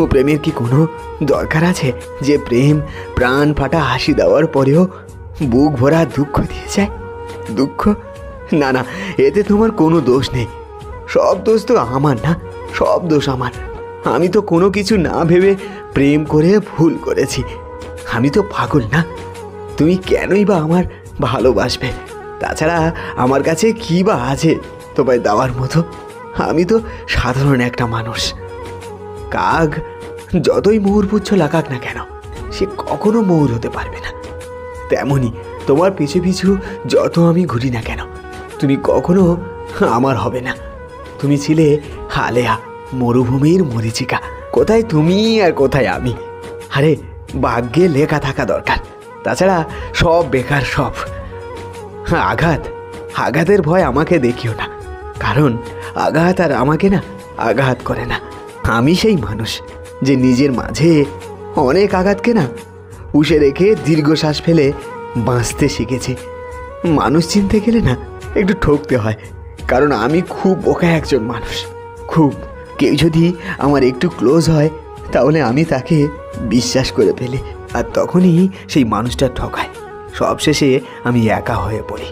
ও প্রেমের কি কোনো দরকার আছে যে প্রেম প্রাণ ফাটা হাসি দেওয়ার পরেও বুক ভরা দুঃখ দিয়ে যায়? দুঃখ? না না, এতে তোমার কোনো দোষ নেই। সব দোষ তো আমার না, সব দোষ আমার। আমি তো কোনো কিছু না ভেবে প্রেম করে ভুল করেছি। আমি তো পাগল না। তুমি কেনই বা আমার ভালোবাসবে? তাছাড়া আমার কাছে কী বা আছে তোমায় দেওয়ার মতো? আমি তো সাধারণ একটা মানুষ। কাক যতই ময়ূরপুচ্ছ লাগাক না কেন, সে কখনো ময়ূর হতে পারবে না। তেমনি তোমার পিছু পিছু যত আমি ঘুরি না কেন, তুমি কখনো আমার হবে না। তুমি ছিলে হালেয়া, মরুভূমির মরীচিকা। কোথায় তুমি আর কোথায় আমি? আরে ভাগ্যে লেখা থাকা দরকার, তাছাড়া সব বেকার সব। আঘাতের ভয় আমাকে দেখিও না, কারণ আঘাত আর আমাকে না আঘাত করে না। আমি সেই মানুষ যে নিজের মাঝে অনেক আঘাতকে না পুষে রেখে দীর্ঘশ্বাস ফেলে বাঁচতে শিখেছি। মানুষ চিনতে গেলে না একটু ঠকতে হয়, কারণ আমি খুব বোকা একজন মানুষ। খুব কেউ যদি আমার একটু ক্লোজ হয় তাহলে আমি তাকে বিশ্বাস করে ফেলি, আর তখনই সেই মানুষটা ঠকায়। সবশেষে আমি একা হয়ে পড়ি।